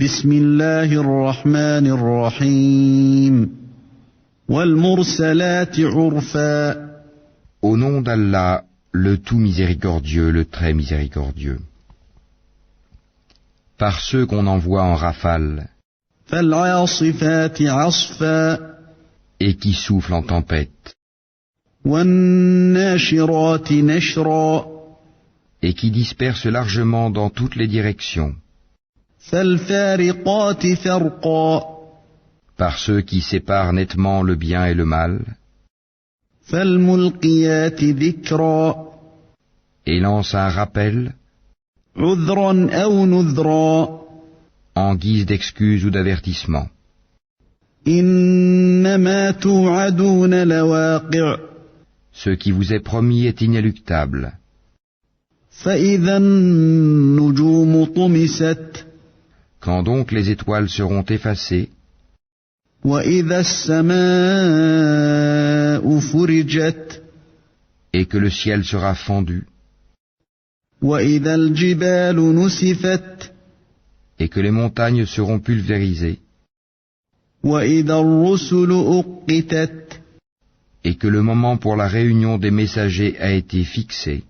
بسم الله الرحمن الرحيم والمرسلات عرفا Au nom d'Allah, le tout miséricordieux, le très miséricordieux. Par ceux qu'on envoie en rafale فالعاصفات عصفا et qui soufflent en tempête والناشرات نشرا et qui dispersent largement dans toutes les directions. فالفارقات فرقا Par ceux qui séparent nettement le bien et le mal فالملقيات ذكرا et lancent un rappel عذرا أو نذرا en guise d'excuse ou d'avertissement. إنما توعدون لواقع Ce qui vous est promis est inéluctable. فإذا النجوم طمست Quand donc les étoiles seront effacées وإذا السماء فرجت et que le ciel sera fendu وإذا الجبال نسفت et que les montagnes seront pulvérisées وإذا الرسل أقتت et que le moment pour la réunion des messagers a été fixé,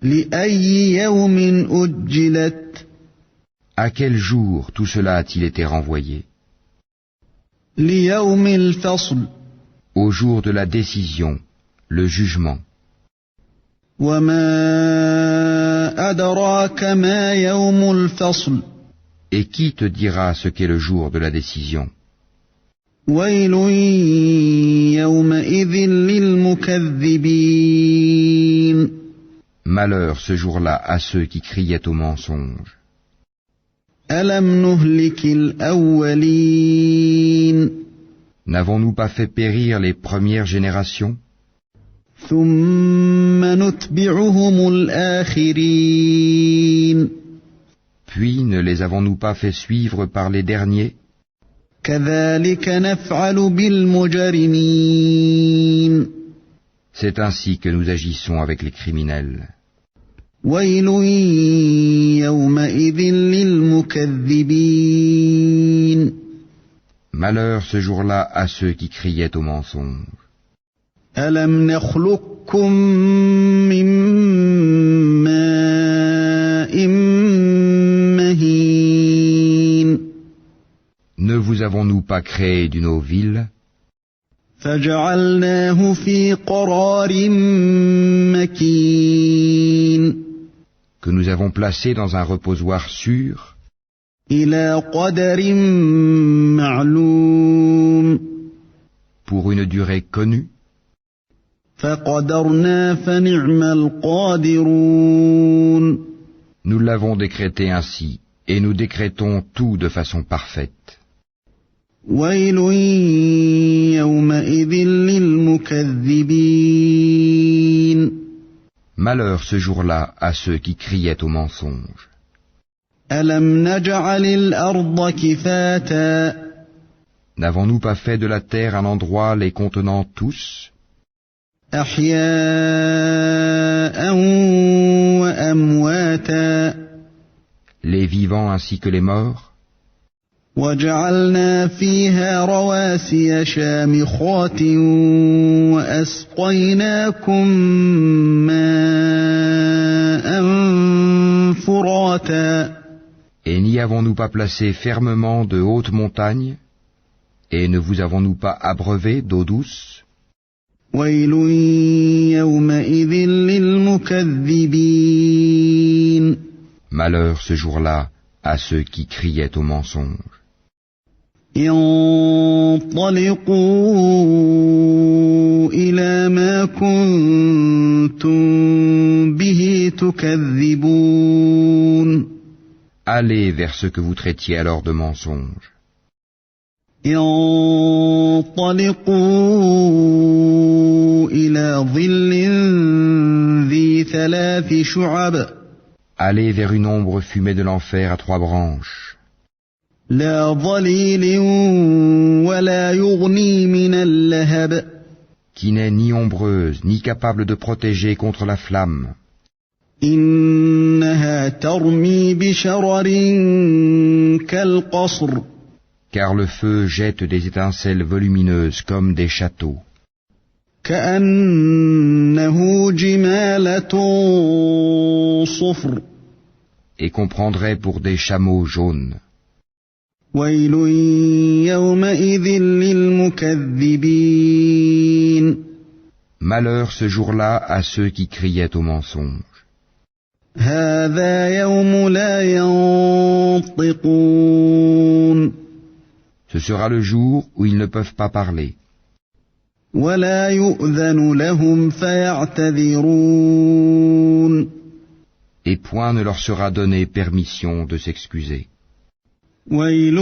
لأي يوم أجلت à quel jour tout cela a-t-il été renvoyé? ليوم الفصل Au jour de la décision, le jugement. وما أدراك ما يوم الفصل Et qui te dira ce qu'est le jour de la décision? ويل يومئذ للمكذبين Malheur ce jour-là à ceux qui criaient au mensonge. ألم نهلك الأولين N'avons-nous pas fait périr les premières générations? ثم نتبعهم الآخرين Puis ne les avons-nous pas fait suivre par les derniers? كذلك نفعل بالمجرمين C'est ainsi que nous agissons avec les criminels. ويل يومئذ للمكذبين Malheur ce jour-là à ceux qui criaient au mensonge. ألم نخلقكم من ماء مهين Ne vous avons-nous pas créé d'une eau vile فجعلناه في قرار مكين que nous avons placé dans un reposoir sûr إلى قدر معلوم pour une durée connue? فقدرنا فنعم القادرون Nous l'avons décrété ainsi, et nous décrétons tout de façon parfaite. ويل يومئذ للمكذبين Malheur ce jour-là à ceux qui criaient au mensonge. ألم نجعل الأرض كفاتا N'avons-nous pas fait de la terre un endroit les contenant tous, أحياء وأمواتا les vivants ainsi que les morts? وجعلنا فيها رواسي شامخات وأسقيناكم ماء فراتا Et n'y avons-nous pas placé fermement de hautes montagnes? Et ne vous avons-nous pas abreuvé d'eau douce? ويل يومئذ للمكذبين Malheur ce jour-là à ceux qui criaient au mensonge. انطلقوا إلى ما كنتم به تكذبون Allez vers ce que vous traitiez alors de mensonge. انطلقوا إلى ظل ذي 3 شعب Allez vers une ombre fumée de l'enfer à 3 branches, لا ظليل ولا يغني من اللهب qui n'est ni ombreuse, ni capable de protéger contre la flamme. إنها ترمي بشرر كالقصر car le feu jette des étincelles volumineuses comme des châteaux, كأنه جمالة صفر et qu'on prendrait pour des chameaux jaunes. ويل يومئذ للمكذبين Malheur ce jour-là à ceux qui criaient au mensonge. هذا يوم لا ينطقون Ce sera le jour où ils ne peuvent pas parler, ولا يؤذن لهم فيعتذرون et point ne leur sera donné permission de s'excuser. ويل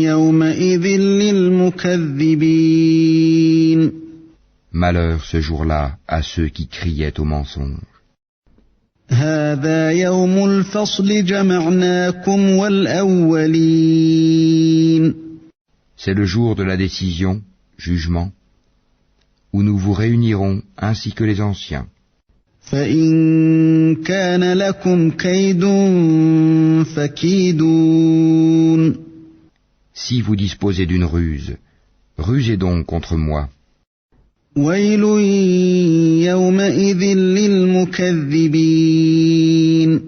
يومئذ للمكذبين Malheur ce jour-là à ceux qui criaient au mensonge. هذا يوم الفصل جمعناكم والأولين C'est le jour de la décision, jugement, où nous vous réunirons ainsi que les anciens. فإن كان لكم كيد فكيدون Si vous disposez d'une ruse, rusez donc contre moi. ويل يومئذ للمكذبين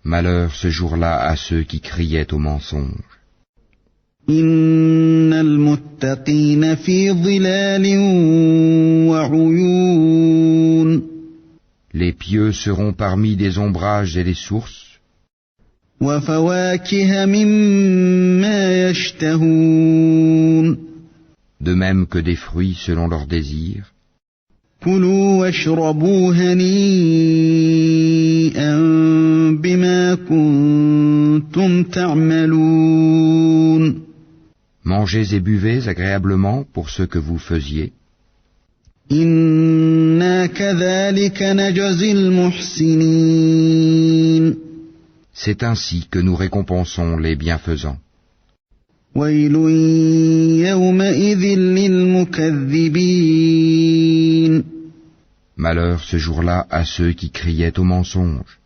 Malheur ce jour-là à ceux qui criaient au mensonge. إن المتقين في ظلال وعيون Les pieux seront parmi des ombrages et des sources, وفواكه مما يشتهون de même que des fruits selon leurs désirs. كلوا واشربوا هنيئا بما كنتم تعملون Mangez et buvez agréablement pour ce que vous faisiez. إنا كذلك نجزي المحسنين C'est ainsi que nous récompensons les bienfaisants. ويل يومئذ للمكذبين Malheur ce jour-là à ceux qui criaient au mensonge.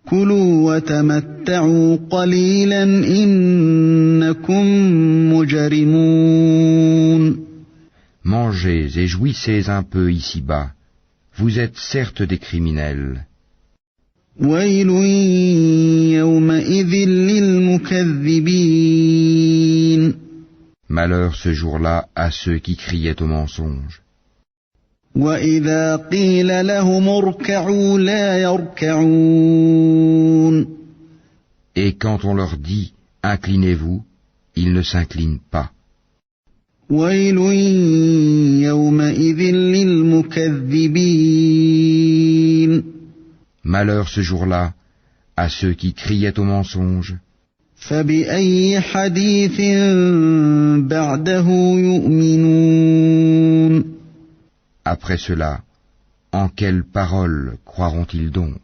كلوا وتمتعوا قليلا إنكم مجرمون Mangez et jouissez un peu ici-bas. Vous êtes certes des criminels. ويل يومئذ للمكذبين Malheur ce jour-là à ceux qui criaient au mensonge. وإذا قيل لهم اركعوا لا يركعون Et quand on leur dit « Inclinez-vous », ils ne s'inclinent pas. ويل يومئذ للمكذبين Malheur ce jour-là à ceux qui criaient au mensonge. فبأي حديث بعده يؤمنون Après cela, en quelle parole croiront-ils donc ?